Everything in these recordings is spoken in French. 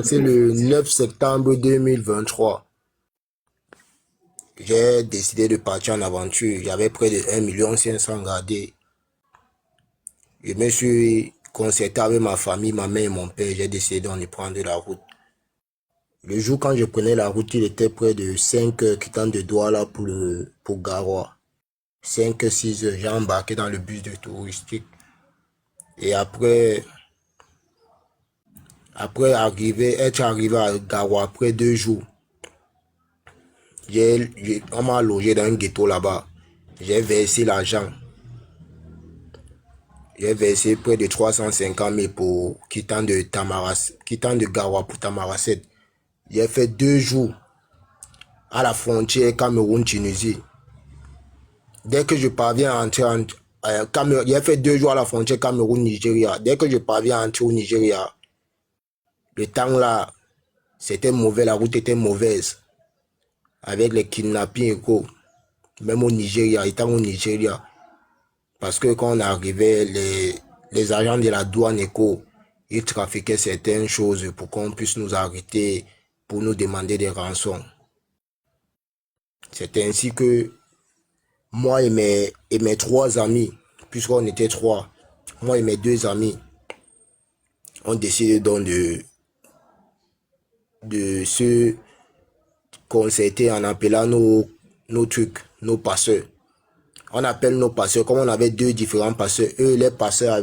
C'est le 9 septembre 2023. J'ai décidé de partir en aventure. J'avais près de 1,5 million gardés. Je me suis concerté avec ma famille, ma mère et mon père. J'ai décidé de prendre la route. Le jour quand je prenais la route, il était près de 5 heures quittant de Douala pour Garoua. 5-6 heures, j'ai embarqué dans le bus de touristique. Et après être arrivé à Garoua après 2 jours, on m'a logé dans un ghetto là-bas. J'ai versé l'argent. J'ai versé près de 350 000 pour quittant de Garoua pour Tamaracet. J'ai fait 2 jours à la frontière Cameroun-Tunisie. Dès que je parviens à entrer j'ai fait 2 jours à la frontière Cameroun-Nigeria. Dès que je parviens à entrer au Nigeria, le temps là, c'était mauvais, la route était mauvaise. Avec les kidnappings et quoi. Même au Nigeria, étant au Nigeria. Parce que quand on arrivait, les agents de la douane éco, ils trafiquaient certaines choses pour qu'on puisse nous arrêter, pour nous demander des rançons. C'est ainsi que moi et mes 3 amis, puisqu'on était 3, moi et mes 2 amis, on décidé donc de se concerter en appelant nos passeurs. On appelle nos passeurs, comme on avait 2 différents passeurs. Eux, les passeurs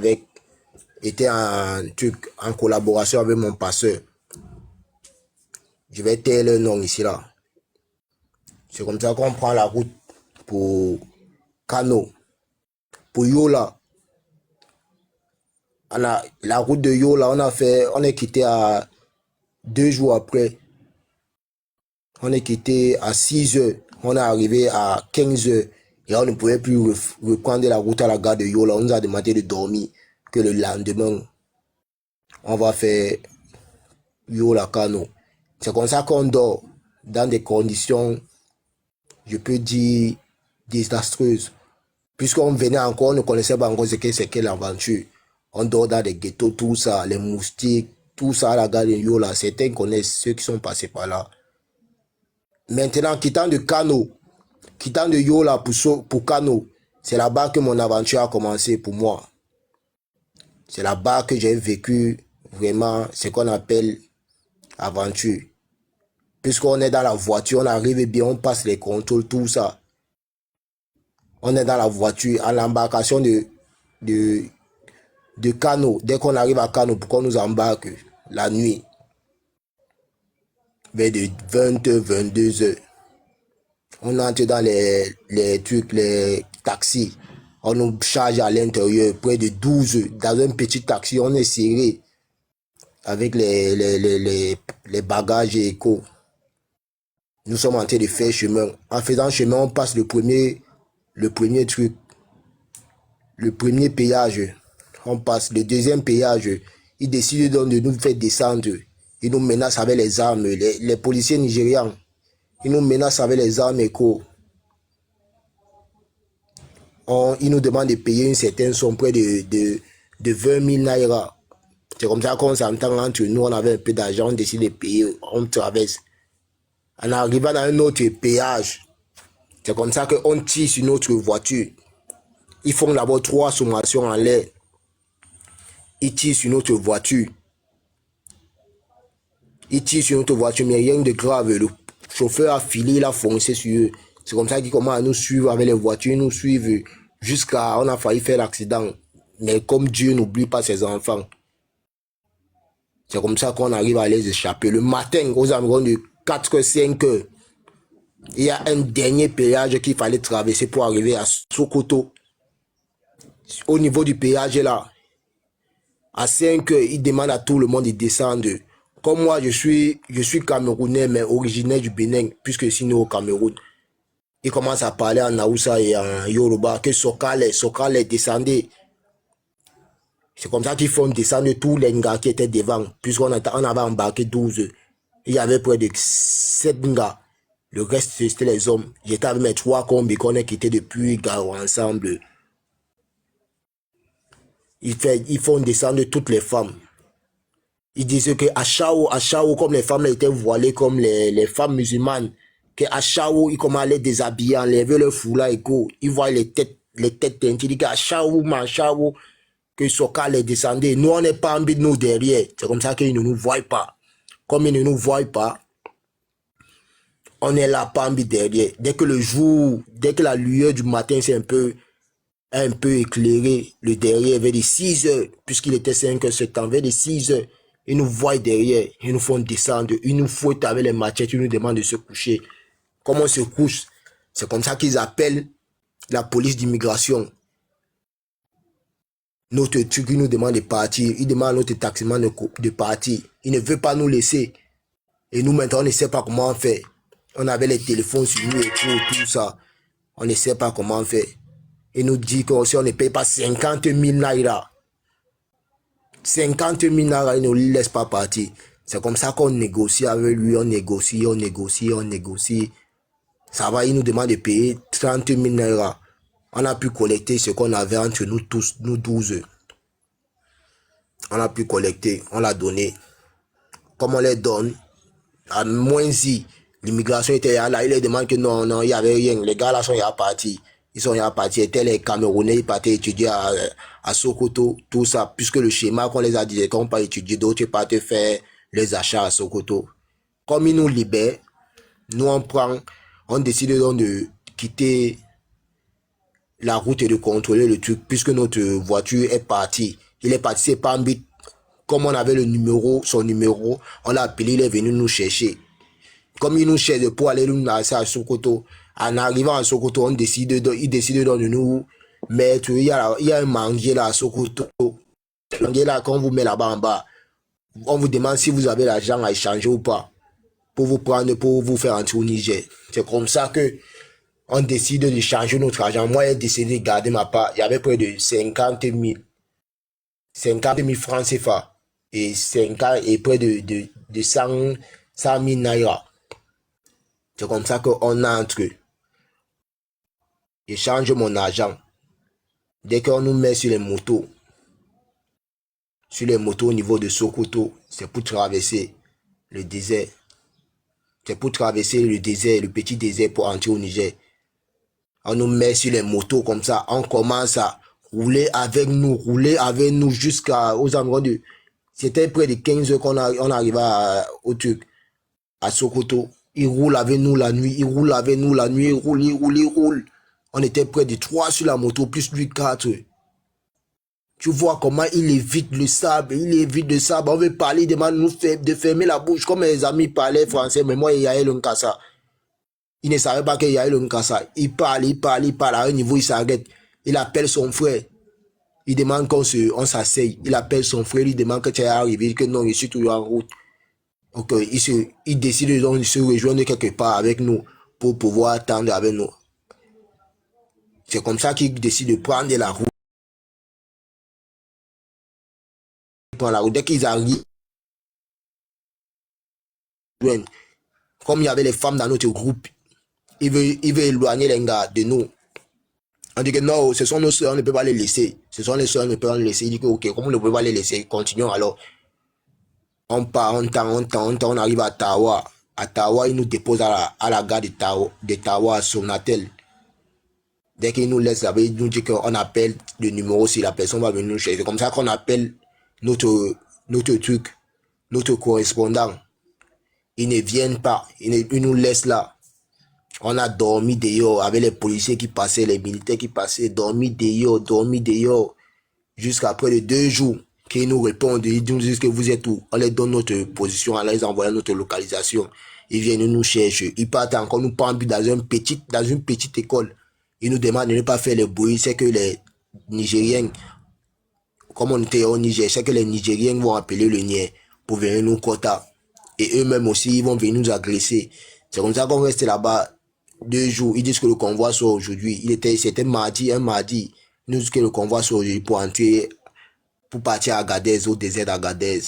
étaient en collaboration avec mon passeur. Je vais taire le nom ici là. C'est comme ça qu'on prend la route pour Kano. Pour Yola. La route de Yola, on est quitté à 2 jours après. On est quitté à 6 heures. On est arrivé à 15 heures. Et on ne pouvait plus reprendre la route à la gare de Yola. On nous a demandé de dormir. Que le lendemain, on va faire Yola Kano. C'est comme ça qu'on dort dans des conditions, je peux dire, désastreuses. Puisqu'on venait encore, on ne connaissait pas encore ce que c'est que l'aventure. On dort dans des ghettos, tout ça, les moustiques, tout ça à la gare de Yola. Certains connaissent ceux qui sont passés par là. Maintenant, quittant de Yola pour Kano, c'est là-bas que mon aventure a commencé pour moi. C'est là-bas que j'ai vécu vraiment ce qu'on appelle aventure. Puisqu'on est dans la voiture, on arrive bien, on passe les contrôles, tout ça. On est dans la voiture, à l'embarcation de Kano. Dès qu'on arrive à Kano, pour qu'on nous embarque la nuit, vers de 20h, 22h. On entre dans les trucs, les taxis. On nous charge à l'intérieur, près de 12 dans un petit taxi. On est serré avec les bagages et éco. Nous sommes en train de faire chemin. En faisant chemin, on passe le premier truc. Le premier péage. On passe le deuxième péage. Ils décident donc de nous faire descendre. Ils nous menacent avec les armes. Les policiers nigérians. Ils nous menacent avec les armes éco. Ils nous demandent de payer une certaine somme, près de 20 000 naira. C'est comme ça qu'on s'entend entre nous. On avait un peu d'argent, on décide de payer. On traverse. En arrivant dans un autre péage, c'est comme ça qu'on tire sur notre voiture. Ils font d'abord 3 sommations en l'air. Ils tirent sur notre voiture. Ils tirent sur notre voiture, mais rien de grave. Le chauffeur a filé, il a foncé sur eux. C'est comme ça qu'ils commencent à nous suivre avec les voitures. Ils nous suivent jusqu'à... On a failli faire l'accident. Mais comme Dieu n'oublie pas ses enfants. C'est comme ça qu'on arrive à les échapper. Le matin, aux environs de 4-5 heures, il y a un dernier péage qu'il fallait traverser pour arriver à Sokoto. Au niveau du péage là, à 5 heures, il demande à tout le monde de descendre. Comme moi, je suis camerounais, mais originaire du Bénin, puisque je suis né au Cameroun. Il commence à parler en Naoussa et en Yoruba, que Sokale, descendez. C'est comme ça qu'ils font descendre tous les gars qui étaient devant, puisqu'on avait embarqué 12. Il y avait près de 7 gars. Le reste, c'était les hommes. J'étais avec mes 3 combis qu'on a quittés depuis Gao ensemble. Ils font descendre toutes les femmes. Ils disaient qu'à Chao, comme les femmes étaient voilées comme les femmes musulmanes, qu'à Chao, ils commencent à les déshabiller, enlever leur foulard et go. Ils voient les têtes teintées. Ils disent qu'à Chao, que Soka les descendait. Nous, on n'est pas en but de nous derrière. C'est comme ça qu'ils ne nous voient pas. Comme ils ne nous voient pas, on est là, pas en but derrière. Dès que le jour, dès que la lueur du matin s'est un peu éclairé, le derrière, vers les 6 heures, puisqu'il était 5 heures ce temps, vers les 6 heures, ils nous voient derrière, ils nous font descendre, ils nous fouettent avec les machettes, ils nous demandent de se coucher. Comment on se couche? C'est comme ça qu'ils appellent la police d'immigration. Notre truc, il nous demande de partir, il demande à notre taximan de partir. Il ne veut pas nous laisser. Et nous, maintenant, on ne sait pas comment on fait. On avait les téléphones sur nous et tout ça. On ne sait pas comment on fait. Il nous dit que si on ne paye pas 50 000 naira, 50 000 naira, il ne nous laisse pas partir. C'est comme ça qu'on négocie avec lui, on négocie. Ça va, il nous demande de payer 30 000 naira. On a pu collecter ce qu'on avait entre nous tous, nous 12. On a pu collecter, on l'a donné. Comme on les donne, à moins si l'immigration était là, il les demande que non, il n'y avait rien. Les gars là sont partis. Ils sont partis. Étaient les Camerounais, ils partaient étudier à Sokoto, tout ça. Puisque le schéma qu'on les a dit, qu'on pas étudier, d'autres partaient faire les achats à Sokoto. Comme ils nous libèrent, nous on décide donc de quitter la route et de contrôler le truc, puisque notre voiture est partie. Il est parti, c'est pas un but. Comme on avait le numéro, son numéro, on l'a appelé, il est venu nous chercher. Comme il nous cherche pour aller nous lancer à Sokoto, en arrivant à Sokoto, il décide donc de nous mettre, il y a un manguier là à Sokoto. Le manguier là, quand on vous met là-bas en bas, on vous demande si vous avez l'argent à échanger ou pas, pour vous prendre, pour vous faire entrer au Niger. C'est comme ça que on décide de changer notre argent. Moi, j'ai décidé de garder ma part. Il y avait près de 50 000 francs CFA et près de 100 000 naira. C'est comme ça qu'on entre. Je change mon argent. Dès qu'on nous met sur les motos au niveau de Sokoto, c'est pour traverser le désert. C'est pour traverser le désert, le petit désert pour entrer au Niger. On nous met sur les motos comme ça, on commence à rouler avec nous jusqu'aux environs de... C'était près de 15 heures qu'on arrivait au truc, à Sokoto. Il roule avec nous la nuit, il roule. On était près de 3 sur la moto, plus lui 4. Tu vois comment il évite le sable, On veut parler, il demande de fermer la bouche, comme mes amis parlaient français, mais moi, il y a le Nkassa. Il ne savait pas qu'il y a le Nkassa. Il parle, à un niveau, il s'arrête. Il appelle son frère. Il demande on s'asseye. Il appelle son frère, il demande que tu es arrivé, que non, je suis toujours en route. Donc, il décide donc de se rejoindre quelque part avec nous pour pouvoir attendre avec nous. C'est comme ça qu'il décide de prendre la route. Dès qu'ils arrivent, comme il y avait les femmes dans notre groupe, il veut éloigner les gars de nous. On dit que non, ce sont nos soeurs, on ne peut pas les laisser. Ce sont les soeurs, on ne peut pas les laisser. Il dit que ok, comme on ne peut pas les laisser, continuons alors. On part, on arrive à Tawa. À Tawa, il nous dépose à la gare de Tawa à Sonatel. Dès qu'il nous laisse là-bas, il nous dit qu'on appelle le numéro si la personne va venir nous chercher. C'est comme ça qu'on appelle notre truc, notre correspondant. Ils ne viennent pas, ils nous laissent là. On a dormi dehors avec les policiers qui passaient, les militaires qui passaient, dormi dehors, jusqu'à près de 2 jours qu'ils nous répondent, ils nous disent que vous êtes où. On leur donne notre position, on les envoie notre localisation. Ils viennent nous chercher. Ils partent encore nous prendre dans une petite école. Ils nous demandent de ne pas faire le bruit. C'est que les Nigériens, comme on était au Niger, c'est que les Nigériens vont appeler le Nier pour venir nous quota. Et eux-mêmes aussi, ils vont venir nous agresser. C'est comme ça qu'on reste là-bas 2 jours. Ils disent que le convoi soit aujourd'hui. C'était un mardi. Ils nous disent que le convoi soit aujourd'hui pour entrer, pour partir à Agadez, au désert d'Agadez.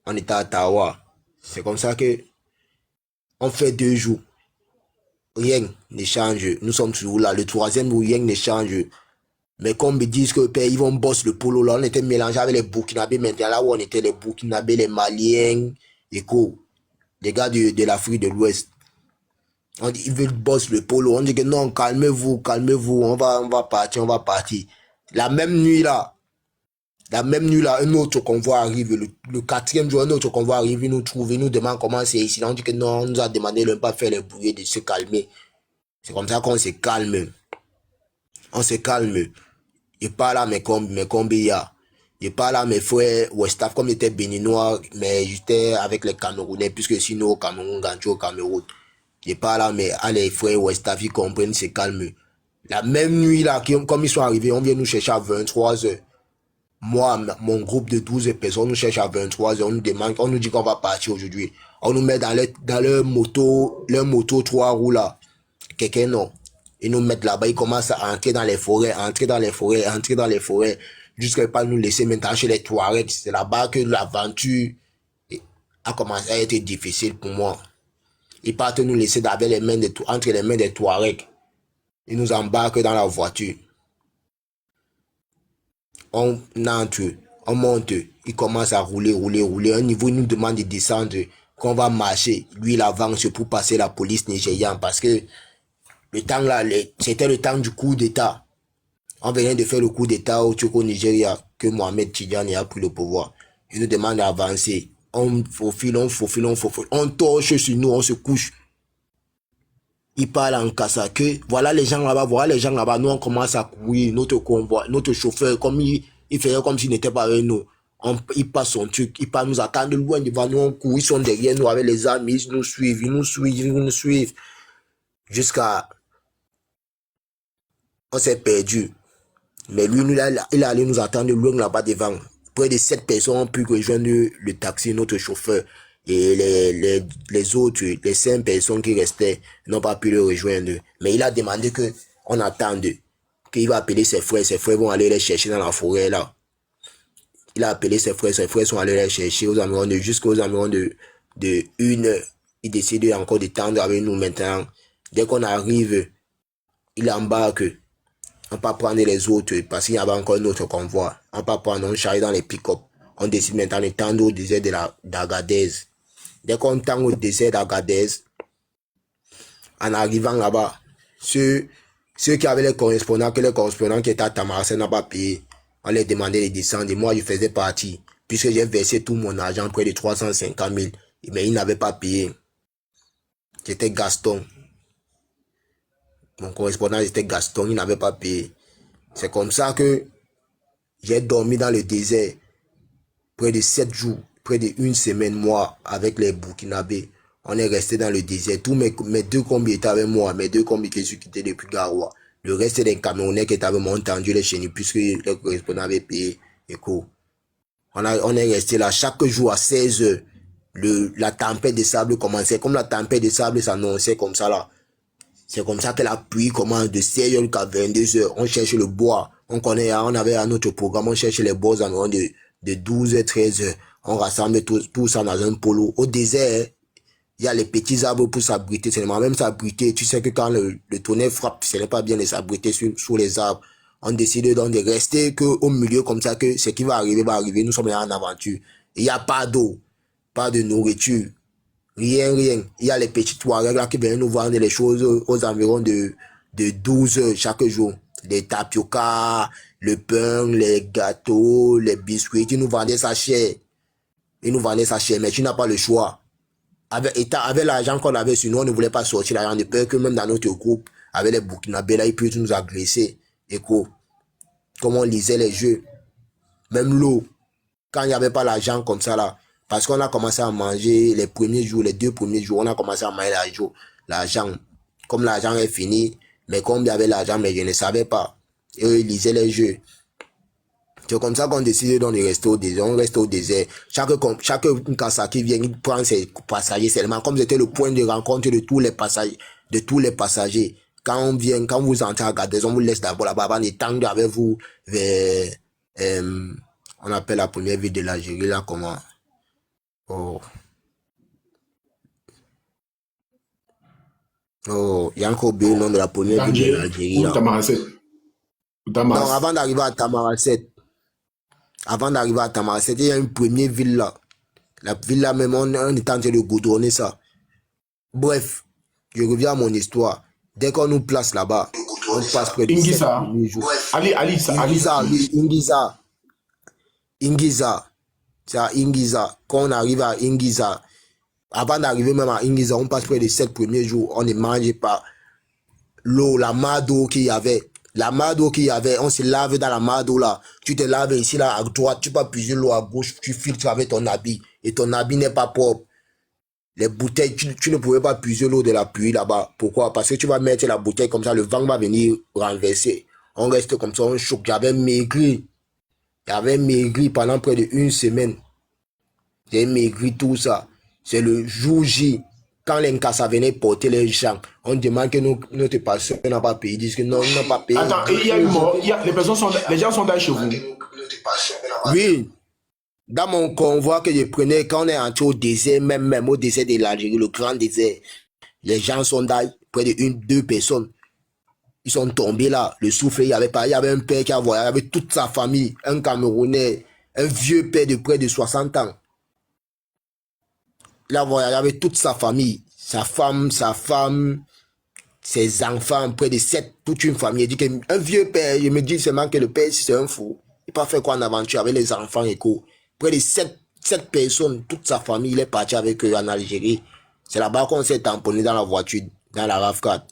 On était à Tawa. C'est comme ça que on fait 2 jours. Rien ne change. Nous sommes toujours là. Le 3e jour, rien ne change. Mais comme ils disent que ils vont bosser le polo, là, on était mélangé avec les Burkinabés. Maintenant, là où on était les Burkinabés, les Maliens, et quoi, les gars de l'Afrique de l'Ouest. On dit, ils veulent bosser le polo. On dit que non, calmez-vous, calmez-vous, on va partir, on va partir. La même nuit là, un autre convoi arrive, le quatrième jour, un autre convoi arrive, il nous trouve, il nous demande comment c'est ici. On dit que non, on nous a demandé de ne pas faire les brouillés, de se calmer. C'est comme ça qu'on se calme. On se calme. Je parle à mes combia. Je parle à mes frères Westaf, comme j'étais béninois, mais j'étais avec les Camerounais, puisque sinon au Cameroun, Gancho au Cameroun. Je parle à les frères Westaf, ils comprennent, c'est calme. La même nuit là, comme ils sont arrivés, on vient nous chercher à 23h. Moi, mon groupe de 12 personnes, on nous cherche à 23h, on nous demande, on nous dit qu'on va partir aujourd'hui. On nous met dans leur moto 3 roues là. Quelqu'un non. Ils nous mettent là-bas, ils commencent à entrer dans les forêts, jusqu'à pas nous laisser maintenant chez les Touaregs. C'est là-bas que l'aventure a commencé à être difficile pour moi. Ils partent nous laisser entre les mains des Touaregs. Ils nous embarquent dans la voiture. On entre, on monte, il commence à rouler. À un niveau, il nous demande de descendre, qu'on va marcher. Lui, il avance pour passer la police nigériane parce que le temps là, c'était le temps du coup d'État. On venait de faire le coup d'État au Nigeria que Mohamed Tidjani a pris le pouvoir. Il nous demande d'avancer. On faufile. On torche sur nous, on se couche. Il parle en cassa que voilà les gens là-bas, nous on commence à courir, notre convoi, notre chauffeur, comme il faisait comme s'il n'était pas avec nous. Il passe son truc, il part nous attendre de loin devant nous, on court, ils sont derrière nous avec les armes, ils nous suivent, jusqu'à, on s'est perdu. Mais lui, il allait nous attendre de loin là-bas devant. Près de 7 personnes ont pu rejoindre le taxi, notre chauffeur. Et les autres, les 5 personnes qui restaient, n'ont pas pu le rejoindre. Mais il a demandé qu'on attende, qu'il va appeler ses frères vont aller les chercher dans la forêt là. Il a appelé ses frères sont allés les chercher jusqu'aux environs de 1 heure. Il décide encore de tendre avec nous maintenant. Dès qu'on arrive, il embarque. On ne peut pas prendre les autres parce qu'il y avait encore un autre convoi. On ne peut pas prendre, on charge dans les pick-up. On décide maintenant de tendre au désert d'Agadez. Dès qu'on tend au désert d'Agadez, en arrivant là-bas, ceux qui avaient les correspondants qui étaient à Tamaracé n'ont pas payé, on les demandait de descendre. Et moi, je faisais partie, puisque j'ai versé tout mon argent, près de 350 000, mais ils n'avaient pas payé. C'était Gaston. Mon correspondant, c'était Gaston, il n'avait pas payé. C'est comme ça que j'ai dormi dans le désert près de 7 jours, près de 1 semaine, moi, avec les Burkinabés. On est resté dans le désert. Tous mes 2 combis étaient avec moi, mes 2 combis qui sont quittés depuis Garoua. Le reste des Camerounais qui étaient avec moi ont tendu les chenilles puisque les correspondants avaient payé. Écoute, on est resté là chaque jour à 16 heures. La tempête de sable commençait. Comme la tempête de sable s'annonçait comme ça là. C'est comme ça que la pluie commence de 16h jusqu'à 22h. On cherche le bois. On avait à notre programme, on cherche les bois environ de 12h, 13h. On rassemble tout ça dans un polo. Au désert, il y a les petits arbres pour s'abriter. Seulement même s'abriter. Tu sais que quand le tonnerre frappe, ce n'est pas bien de s'abriter sous les arbres. On décide donc de rester au milieu comme ça que ce qui va arriver. Nous sommes là en aventure. Il n'y a pas d'eau, pas de nourriture. Rien. Il y a les petits Touaregs là qui viennent nous vendre les choses aux environs de 12 heures chaque jour. Les tapioca, le pain, les gâteaux, les biscuits. Ils nous vendaient ça cher. Mais tu n'as pas le choix. Avec l'argent qu'on avait sur nous, on ne voulait pas sortir l'argent de peur que même dans notre groupe, avec les Burkinabés là, ils peuvent nous agresser. Écoute, comme on lisait les jeux, même l'eau, quand il n'y avait pas l'argent comme ça là, parce qu'on a commencé à manger les 2 premiers jours, on a commencé à manger l'argent. Comme l'argent est fini, mais comme il y avait l'argent, mais je ne savais pas. Et eux, ils lisaient les jeux. C'est comme ça qu'on décide de rester au désert. On reste au désert. Chaque Kassa qui vient, il prend ses passagers seulement. Comme c'était le point de rencontre de tous les passagers. Quand vous entrez à Gadez, on vous laisse d'abord là-bas, avant d'étendre avec vous vers, on appelle la première ville de l'Algérie, là, comment? Oh, il y a encore oublié le nom de la première ville de l'Algérie, là. Damas. Non, avant d'arriver à Tamaracet. Avant d'arriver à Tamaracet, il y a une première ville là. La ville là même, on est en train de goudronner ça. Bref, je reviens à mon histoire. Dès qu'on nous place là-bas, on passe près de 7 premiers jours. Ingiza. C'est à Ingiza. Quand on arrive à Ingiza, avant d'arriver même à Ingiza, on passe près de 7 premiers jours. On ne mangeait pas l'eau, la mare d'eau qu'il y avait. La mare d'eau qu'il y avait, on se lave dans la mare d'eau là. Tu te laves ici là à droite, tu peux puiser l'eau à gauche, tu filtres avec ton habit. Et ton habit n'est pas propre. Les bouteilles, tu ne pouvais pas puiser l'eau de la pluie là-bas. Pourquoi? Parce que tu vas mettre la bouteille comme ça, le vent va venir renverser. On reste comme ça, on choque. J'avais maigri. J'avais maigri pendant près de 1 semaine. J'ai maigri tout ça. C'est le jour J. Quand les Nkassa venaient porter les gens, on demande que notre patient n'a pas payé. Ils disent que non, ils n'ont pas payé. Attends, et il y a eu mort. Les gens sont là chez vous. Oui. Dans mon convoi que je prenais, quand on est entré au désert, même au désert de l'Algérie, le grand désert, les gens sont là, près de 2 personnes. Ils sont tombés là. Le souffle, il y avait un père qui a voyagé avec toute sa famille, un Camerounais, un vieux père de près de 60 ans. Il a voyagé avec toute sa famille, sa femme, ses enfants, près de 7, toute une famille. Il dit qu'un vieux père, je me dis seulement que le père, c'est un fou. Il n'a pas fait quoi en aventure avec les enfants et quoi. Près de 7 personnes, toute sa famille, il est parti avec eux en Algérie. C'est là-bas qu'on s'est tamponné dans la voiture, dans la RAV4.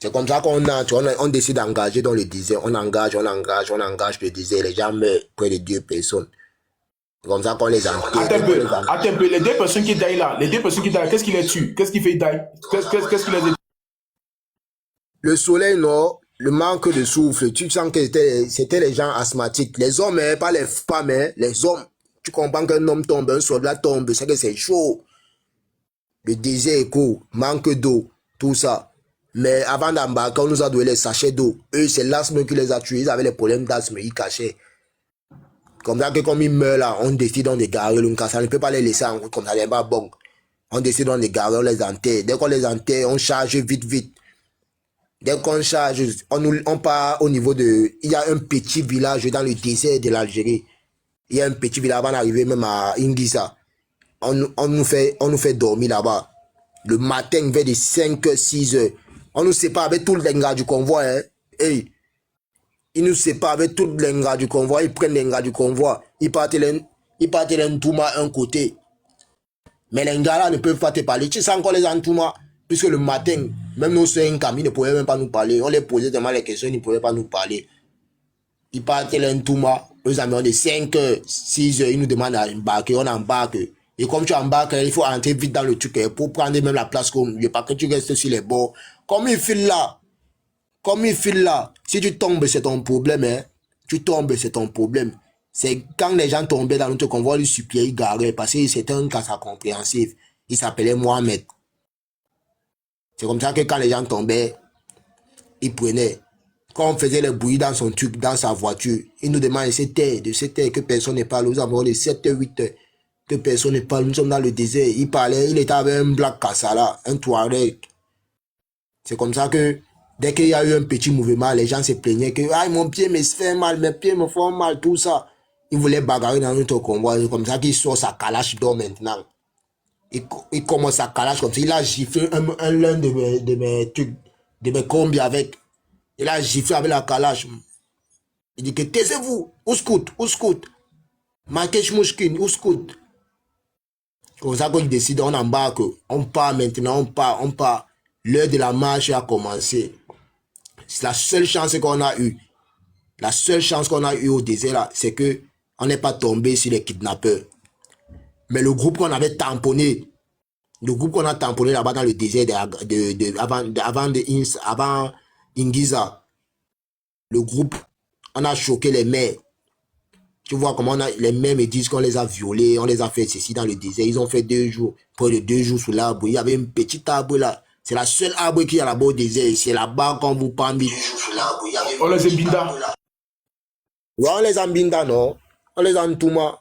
C'est comme ça on décide d'engager dans le désert. On engage le désert. Les gens meurent, près de 2 personnes. C'est comme ça qu'on les enquête. Attends un peu, les 2 personnes qui daillent là, qu'est-ce qui les tue? Qu'est-ce qui fait daille? Qu'est-ce qui les tue? Le soleil, non, le manque de souffle. Tu sens que c'était les gens asthmatiques. Les hommes, pas les femmes, les hommes. Tu comprends qu'un homme tombe, un soldat tombe, c'est que c'est chaud. Le désert est court, manque d'eau, tout ça. Mais avant d'embarquer, on nous a donné les sachets d'eau. Eux, c'est l'asthme qui les a tués. Ils avaient les problèmes d'asthme, ils cachaient. Comme ça que comme ils meurent là, on décide de garer le Nkassa. On ne peut pas les laisser en route comme ça, n'est pas bon. On décide de garer, on les enterre. Dès qu'on les enterre, on charge vite. Dès qu'on charge, on part au niveau de... Il y a un petit village dans le désert de l'Algérie. Il y a un petit village avant d'arriver même à Ingiza. On nous fait dormir là-bas. Le matin, vers de 5 h 6 h. On nous sépare avec tout les gars du convoi. Hein. Hey. Ils nous séparent avec tous les gars du convoi. Ils prennent les gars du convoi. Ils partent l'entouma un côté. Mais les gars là ne peuvent pas te parler. Tu sens encore les entouma. Puisque le matin, même nos soeurs Nkami ne pouvaient même pas nous parler. On les posait tellement les questions, ils ne pouvaient pas nous parler. Ils partent l'entouma. Eux environ de 5 h 6 h. Ils nous demandent d'embarquer. On embarque. Et comme tu embarques, il faut entrer vite dans le truc pour prendre même la place comme le pas que tu restes sur les bords. Comme il file là, si tu tombes, c'est ton problème. Hein. Tu tombes, c'est ton problème. C'est quand les gens tombaient dans notre convoi, ils suppliaient, ils garaient, parce que c'était un cas compréhensif. Il s'appelait Mohamed. C'est comme ça que quand les gens tombaient, ils prenaient. Quand on faisait le bruit dans son truc, dans sa voiture, il nous demandait de cette terre que personne ne parle. Nous avons les 7 h 8 h. Que personne ne parle, nous sommes dans le désert. Il parlait, il était avec un Black Kassala, un Touareg. C'est comme ça que dès qu'il y a eu un petit mouvement, les gens se plaignaient que ah, mon pied me fait mal, mes pieds me font mal, tout ça. Ils voulaient bagarrer dans notre convoi. C'est comme ça qu'il sort sa calache d'or maintenant. Il commence à calache comme ça. Il a giflé l'un de mes combis avec. Il a giflé avec la calache. Il dit que taisez-vous, où scout. Marquez mouchkin, où scout. Comme ça qu'on décide, on embarque, on part maintenant, on part. L'heure de la marche a commencé. C'est la seule chance qu'on a eue. La seule chance qu'on a eue au désert là, c'est que on n'est pas tombé sur les kidnappeurs. Mais le groupe qu'on avait tamponné, là-bas dans le désert avant Ingiza, le groupe, on a choqué les mères. Tu vois comment les mères me disent qu'on les a violés, on les a fait ceci dans le désert. Ils ont fait 2 jours, près de 2 jours sous l'arbre. Il y avait un petit arbre là. C'est la seule arbre qui est là-bas au désert. C'est là-bas qu'on vous parle. On les embinda. Ouais, on les embinda, non. On les entouma.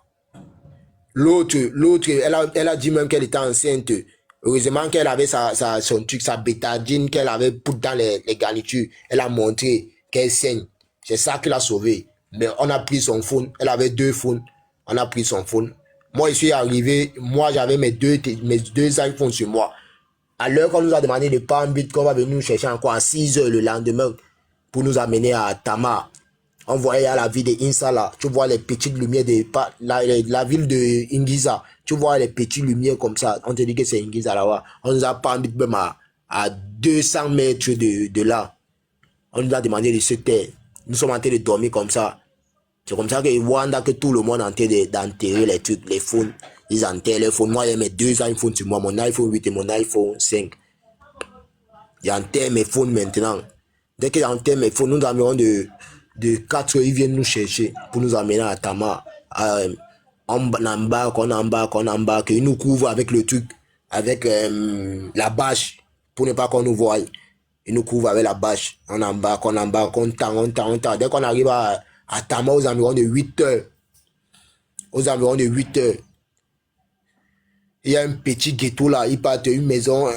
L'autre, elle a dit même qu'elle était enceinte. Heureusement qu'elle avait son truc, sa bétadine qu'elle avait pour dans les garnitures. Elle a montré qu'elle saigne. C'est ça qui l'a sauvé. Mais on a pris son phone. Elle avait 2 phones. On a pris son phone. Moi, je suis arrivé. Moi, j'avais mes deux iPhones sur moi. À l'heure qu'on nous a demandé de Palm Beach, qu'on va venir nous chercher encore à 6 heures le lendemain pour nous amener à Tama. On voyait à la ville de Insala, tu vois les petites lumières de la ville de Ingiza, tu vois les petites lumières comme ça. On te dit que c'est Ingiza là-bas. On nous a Palm Beach même à 200 mètres de là. On nous a demandé de se taire. Nous sommes en train de dormir comme ça. C'est comme ça que Rwanda, que tout le monde est en train d'enterrer les trucs, les phones. Ils enterrent les phones. Moi, j'ai mes 2 iPhones sur moi, mon iPhone 8 et mon iPhone 5. J'enterre mes phones maintenant. Dès que j'enterre mes phones, nous environ de 4 heures, ils viennent nous chercher pour nous amener à Tama. On embarque. Ils nous couvrent avec le truc, avec la bâche, pour ne pas qu'on nous voie. Ils nous couvrent avec la bâche. On embarque, on tend. Dès qu'on arrive à Tama aux environs de 8 heures, il y a un petit ghetto là, il part une maison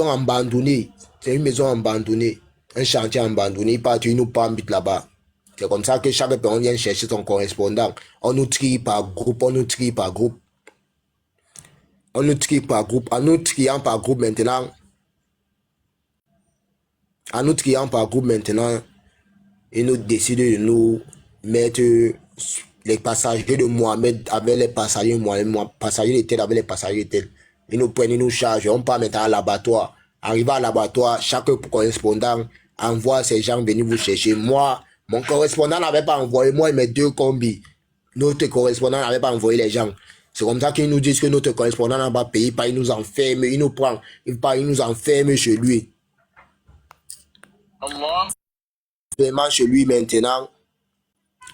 abandonnée. C'est une maison abandonnée, un chantier abandonné, il part, il nous Palm Beach là-bas. C'est comme ça que chaque personne vient chercher son correspondant. On nous trie par groupe. En nous triant par groupe maintenant, ils nous décident de nous mettre les passagers de Mohamed avec les passagers de Mohamed, passagers de tel avec les passagers de tel. Ils nous prennent, ils nous chargent. On part maintenant à l'abattoir. Arrivé à l'abattoir, chaque correspondant envoie ses gens venir vous chercher. Moi, mon correspondant n'avait pas envoyé, moi et mes 2 combis. Notre correspondant n'avait pas envoyé les gens. C'est comme ça qu'ils nous disent que notre correspondant n'a pas payé, il nous enferme, il nous prend, il nous enferme chez lui. Vraiment chez lui maintenant,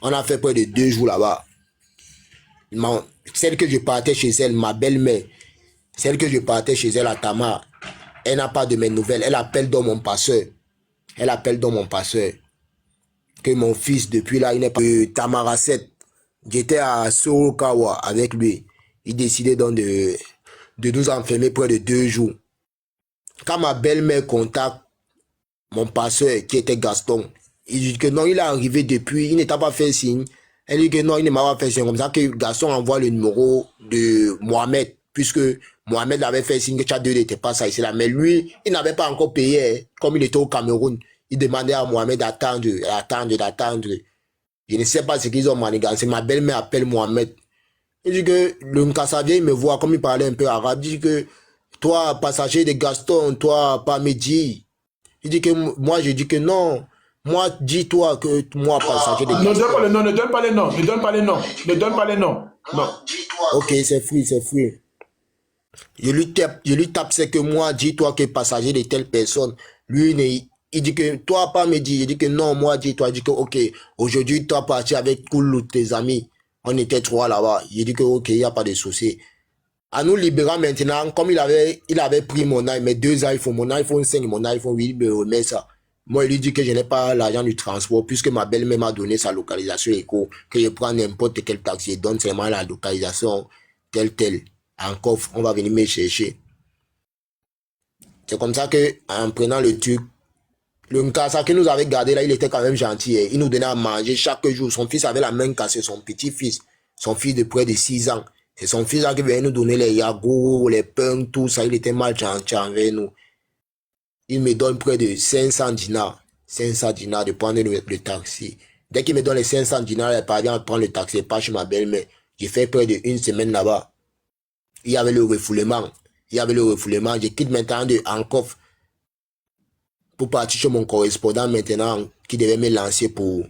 on a fait près de 2 jours là-bas. Celle que je partais chez elle, ma belle-mère, celle que je partais chez elle à Tama, elle n'a pas de mes nouvelles. Elle appelle dans mon passeur. Que mon fils, depuis là, il n'est pas de Tamara 7. J'étais à Sorokawa avec lui. Il décidait donc de nous enfermer près de 2 jours. Quand ma belle-mère contacte mon passeur qui était Gaston, il dit que non, il est arrivé depuis, il n'était pas fait signe. Elle dit que non, il ne m'a pas fait signe. Comme ça que Gaston envoie le numéro de Mohamed, puisque Mohamed avait fait signe que Tchad n'était pas ça ici là. Mais lui, il n'avait pas encore payé, comme il était au Cameroun. Il demandait à Mohamed d'attendre. Je ne sais pas ce qu'ils ont manigancé. Ma belle-mère appelle Mohamed. Il dit que le Nkasavien, il me voit, comme il parlait un peu arabe, il dit que toi, passager de Gaston, toi, pas Mehdi. Il dit que moi, je dis que non. Moi, dis-toi que moi, passager de Gaston. Ne donne pas les noms. Non. Ok, c'est free. Je lui tape, c'est que moi, dis-toi que passager de telle personne. Lui, il dit que toi, pas me dit. Il dit que non, moi, dis-toi. Il dit que ok, aujourd'hui, toi, parti avec Koulou, tes amis. On était 3 là-bas. Il dit que ok, il n'y a pas de souci. À nous libérer maintenant, comme il avait pris mes 2 iPhones, mon iPhone 5 et mon iPhone 8, il me remet ça. Moi, il lui dit que je n'ai pas l'argent du transport, puisque ma belle-mère m'a donné sa localisation éco, que je prends n'importe quel taxi, je donne seulement la localisation telle. En coffre, on va venir me chercher. C'est comme ça que, en prenant le truc, le Nkasa qui nous avait gardé là, il était quand même gentil. Il nous donnait à manger chaque jour. Son fils avait la main cassée, son petit-fils, son fils de près de 6 ans. C'est son fils là qui venait nous donner les yagourts, les pains, tout ça. Il était mal gentil avec nous. Il me donne près de 500 dinars. 500 dinars de prendre le taxi. Dès qu'il me donne les 500 dinars, il parvient à prendre le taxi, pas chez ma belle-mère. J'ai fait près de 1 semaine là-bas. Il y avait le refoulement. Je quitte maintenant de Ankoff pour partir chez mon correspondant maintenant qui devait me lancer pour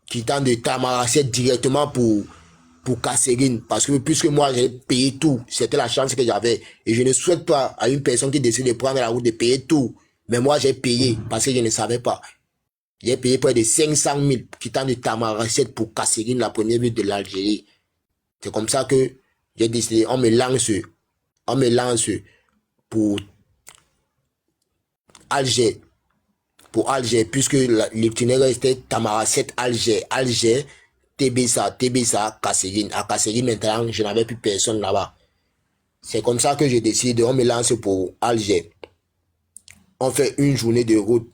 quittant de Tamaracet directement pour Kasserine. Parce que puisque moi j'ai payé tout, c'était la chance que j'avais. Et je ne souhaite pas à une personne qui décide de prendre la route de payer tout. Mais moi j'ai payé parce que je ne savais pas. J'ai payé près de 500 000 quittant de Tamaracet pour Kasserine, la première ville de l'Algérie. C'est comme ça que j'ai décidé, on me lance pour Alger. Puisque l'itinéraire était Tamaracet, Alger, TBSA, Kasserine. À Kasserine, maintenant, je n'avais plus personne là-bas. C'est comme ça que j'ai décidé, on me lance pour Alger. On fait une journée de route.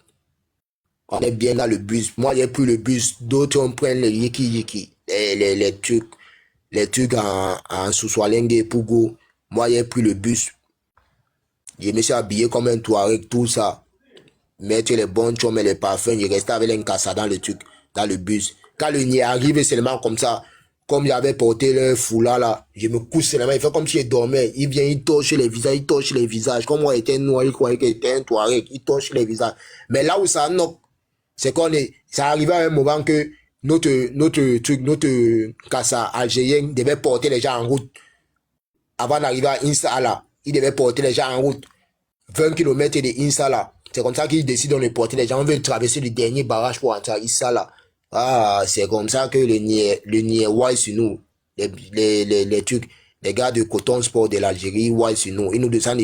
On est bien dans le bus. Moi, j'ai pris le bus. D'autres, on prend les yiki. Les trucs en sous-soilingue et Pougo. Moi, j'ai pris le bus. Je me suis habillé comme un Touareg, tout ça. Mettre les bons chums et les parfums. Je restais avec un cassa dans le truc, dans le bus. Quand le nid arrive seulement comme ça, comme j'avais porté le foulard là, je me couche seulement. Il fait comme si je dormais. Il vient, il touche les visages. Comme moi, j'étais noir, il croyait que j'étais un Touareg. Il touche les visages. Mais là où ça knock, c'est ça arrivait à un moment que notre cassa algérien devait porter les gens en route. Avant d'arriver à Insala, il devait porter les gens en route. 20 km de Insala. C'est comme ça qu'ils décident de porter les gens. On veut traverser le dernier barrage pour entrer à Insala. Ah, c'est comme ça que le nier ouais sur nous. Les trucs, les gars de Coton Sport de l'Algérie, ouais sur nous. Ils nous descendent.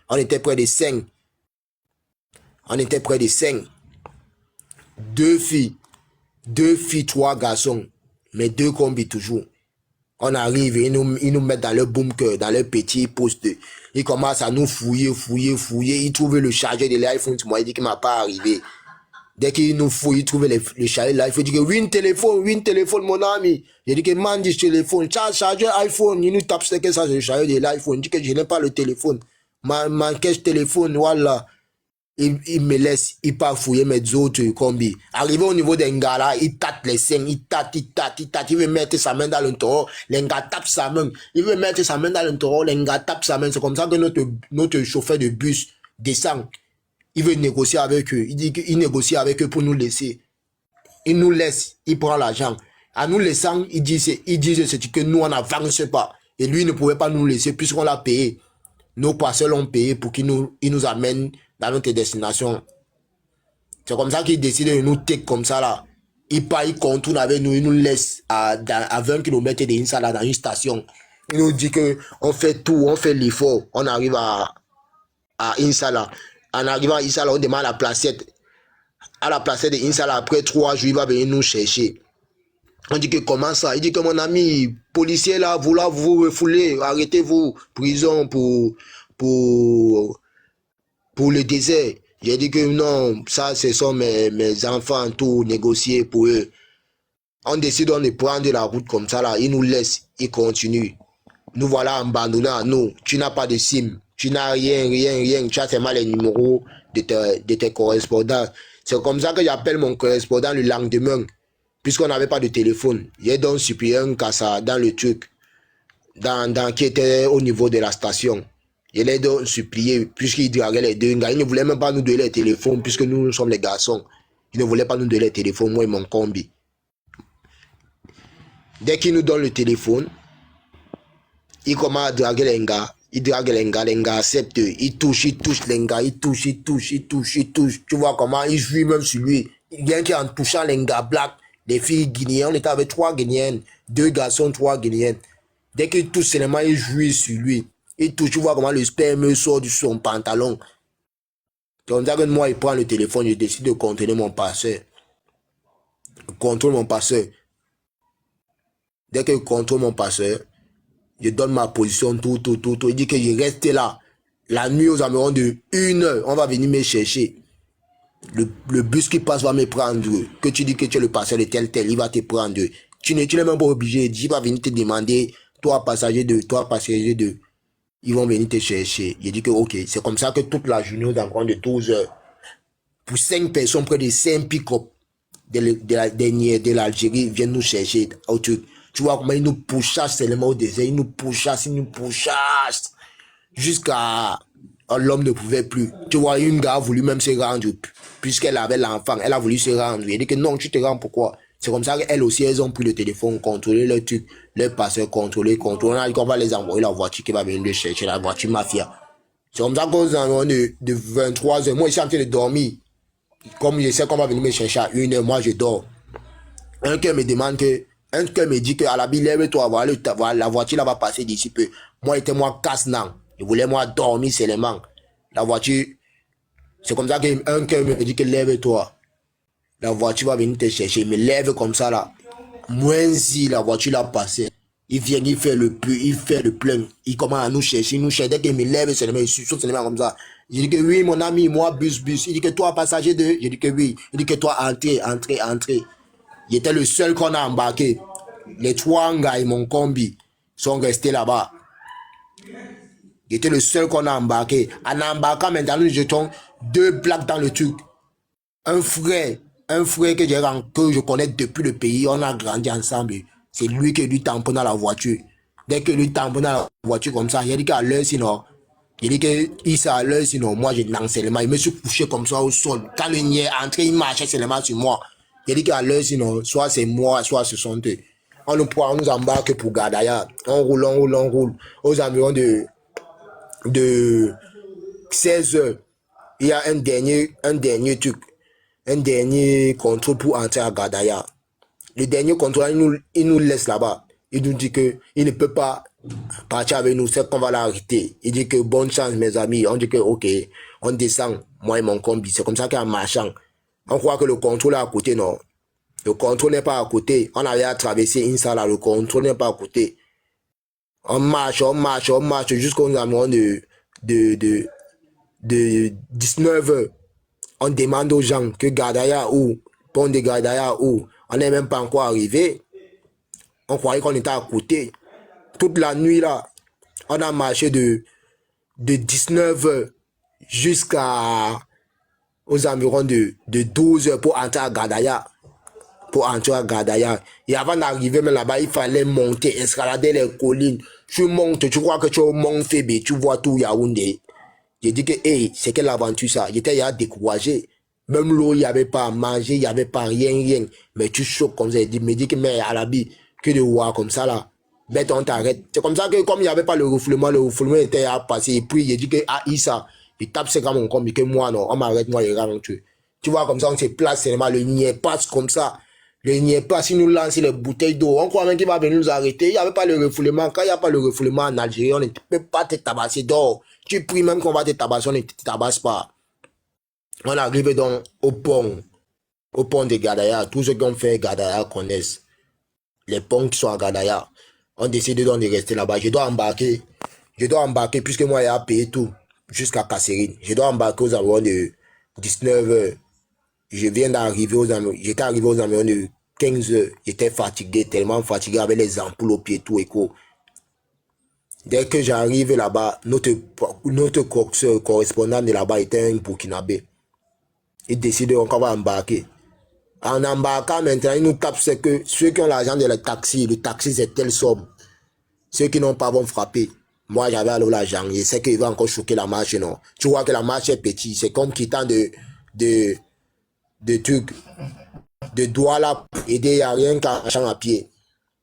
On était près de 5. Deux filles, 3 garçons, mais 2 combis toujours. On arrive, ils nous mettent dans le bunker, dans le petit poste. Ils commencent à nous fouiller. Ils trouvent le chargeur de l'iPhone. Moi, il dit qu'il ne m'a pas arrivé. Dès qu'ils nous fouillent, ils trouvent le chargeur de l'iPhone. Il dit que oui, un téléphone, mon ami. Il dit que man, dit téléphone, chargeur iPhone. Il nous tape c'est que ça, c'est le chargeur de l'iPhone. Il dit que je n'ai pas le téléphone. Man, cache téléphone, voilà. Il me laisse, il part fouiller mes autres combis. Arrivé au niveau d'un gars là, il tâte les seins, il tâte, il veut mettre sa main dans le taureau, l'engars tape sa main. Il veut mettre sa main dans le taureau, l'engars tape sa main. C'est comme ça que notre chauffeur de bus descend. Il veut négocier avec eux. Il dit qu'il négocie avec eux pour nous laisser. Il nous laisse, il prend l'argent. En nous laissant, il dit c'est que nous on n'avance pas. Et lui il ne pouvait pas nous laisser puisqu'on l'a payé. Nos passeurs l'ont payé pour qu'il nous amène dans notre destination. C'est comme ça qu'il décide de nous take comme ça là. Il part, il contourne avec nous, il nous laisse à 20 km de Insala dans une station. Il nous dit que on fait tout, on fait l'effort. On arrive à Insala. En arrivant à Insala, on demande la placette. À la placette de Insala, après 3 jours, il va venir nous chercher. On dit que comment ça? Il dit que mon ami policier là, vous refouler, arrêtez-vous, prison pour le désert. J'ai dit que non, ça ce sont mes enfants, tout négocier pour eux. On décide de prendre la route comme ça là, ils nous laissent, ils continuent. Nous voilà abandonnés à nous. Tu n'as pas de SIM, tu n'as rien, tu as seulement les numéros de tes correspondants. C'est comme ça que j'appelle mon correspondant le lendemain. Puisqu'on n'avait pas de téléphone, j'ai donc supprimé un cassa dans le truc, qui était au niveau de la station. Je l'ai donc supplié, puisqu'il draguait les deux gars. Il ne voulait même pas nous donner les téléphones, puisque nous sommes les garçons. Il ne voulait pas nous donner les téléphones, moi et mon combi. Dès qu'il nous donne le téléphone, il commence à draguer les gars. Il drague les gars acceptent. Il touche les gars, il touche. Tu vois comment il jouit même sur lui. Il vient qu'en touchant les gars black. Les filles guinéennes, on était avec 3 guinéennes, 2 garçons, 3 guinéennes. Dès qu'il touche seulement, il jouit sur lui. Il touche, tu vois comment le sperme sort de son pantalon. Comme ça que moi, il prend le téléphone, je décide de contrôler mon passeur. Je contrôle mon passeur. Dès que je contrôle mon passeur, je donne ma position, tout. Il dit que je reste là. La nuit aux environs de 1 heure, on va venir me chercher. Le bus qui passe va me prendre. Que tu dis que tu es le passeur de tel, il va te prendre. Tu n'es même pas obligé. Il va venir te demander, toi passager de. Ils vont venir te chercher. Il dit que ok, c'est comme ça que toute la journée aux environs de 12 heures, pour 5 personnes, près de 5 pick-up de l'Algérie viennent nous chercher. Tu vois comment ils nous pourchassent seulement au désert. Ils nous pourchassent. Jusqu'à l'homme ne pouvait plus. Tu vois, une gars a voulu même se rendre, puisqu'elle avait l'enfant, elle a voulu se rendre. Il dit que non, tu te rends, pourquoi? C'est comme ça qu'elles aussi, elles ont pris le téléphone, contrôlé le truc, le passeur, contrôlé. On a dit qu'on va les envoyer la voiture qui va venir les chercher, la voiture mafia. C'est comme ça qu'aux environs de 23 heures, moi, je suis en train de dormir. Comme je sais qu'on va venir me chercher à 1 heure, moi, je dors. Un cœur me dit que à la bille, lève-toi, la voiture là va passer d'ici peu. Moi, casse non. Je voulais moi dormir seulement. La voiture, c'est comme ça qu'un cœur me dit que lève-toi. La voiture va venir te chercher. Il me lève comme ça là. Moins si la voiture l'a passé. Il vient, il fait le plein. Il commence à nous chercher, Dès qu'il me lève, seulement, il saute seulement comme ça. Je dis que oui, mon ami, moi, bus. Il dit que toi, passager 2. Je dis que oui. Il dit que toi, entrez. Il était le seul qu'on a embarqué. Les 3 gars et mon combi sont restés là-bas. Il était le seul qu'on a embarqué. En embarquant, maintenant, nous jetons 2 plaques dans le truc. Un frère que je connais depuis le pays, on a grandi ensemble. C'est lui qui lui tamponne la voiture. Dès que lui tamponne la voiture comme ça, il dit qu'à l'heure sinon, il dit qu'il s'est à l'heure sinon, moi j'ai l'enseignement. Il me suis couché comme ça au sol. Quand le niais est entré, il marchait seulement sur moi. Il dit qu'à l'heure sinon, soit c'est moi, soit ce sont eux. On nous embarque pour Gardaya. On roule. Aux environs de 16 heures. Il y a un dernier truc. Un dernier contrôle pour entrer à Gardaya. Le dernier contrôle, il nous laisse là-bas. Il nous dit qu'il ne peut pas partir avec nous, c'est qu'on va l'arrêter. Il dit que bonne chance, mes amis. On dit que ok, on descend, moi et mon combi. C'est comme ça qu'en marchant, on croit que le contrôle est à côté, non. Le contrôle n'est pas à côté. On avait à traverser une salle, le contrôle n'est pas à côté. On marche jusqu'aux environs de 19 heures. On demande aux gens que Gardaya où, pont de Gardaya où, on n'est même pas encore arrivé. On croyait qu'on était à côté. Toute la nuit là, on a marché de 19 heures jusqu'à aux environs de 12 heures pour entrer à Gardaya. Et avant d'arriver même là-bas, il fallait monter, escalader les collines. Tu montes, tu crois que tu es au Mont Fébé, tu vois tout Yaoundé. J'ai dit que, hey, c'est quelle aventure ça? J'étais découragé. Même l'eau, il n'y avait pas à manger, il n'y avait pas rien. Mais tu choques comme ça. Il me dit que, mais à la bille, que de voir comme ça là. Bête, on t'arrête. C'est comme ça que, comme il n'y avait pas le refoulement était à passer. Et puis, il dit que, ah, Issa, il tape c'est comme mon combi, que moi, non, on m'arrête, moi, il rentre. Tu vois, comme ça, on se place seulement, le niais passe comme ça. Le niais passe, il nous lance les bouteilles d'eau. On croit même qu'il va venir nous arrêter. Il n'y avait pas le refoulement. Quand il n'y a pas le refoulement en Algérie, on ne peut pas te tabasser d'or. Tu pries même qu'on va te tabasser, on ne te tabasse pas. On arrive donc au pont de Gardaya. Tous ceux qui ont fait Gardaya connaissent les ponts qui sont à Gardaya. On décide donc de rester là-bas. Je dois embarquer puisque moi j'ai payé tout jusqu'à Kasserine. Je dois embarquer aux environs de 19 heures. J'étais arrivé aux environs de 15 heures. J'étais fatigué, tellement fatigué avec les ampoules au pied, tout et quoi. Dès que j'arrive là-bas, notre correspondant de là-bas était un Burkinabé. Il décide qu'on va embarquer. En embarquant maintenant, il nous tape, c'est que ceux qui ont l'argent de le taxi c'est telle somme. Ceux qui n'ont pas vont frapper. Moi, j'avais alors l'argent. Je sais qu'il va encore choquer la marche, non. Tu vois que la marche est petite. C'est comme quittant de trucs, de Douala pour aider, il n'y a rien qu'en marchant à pied.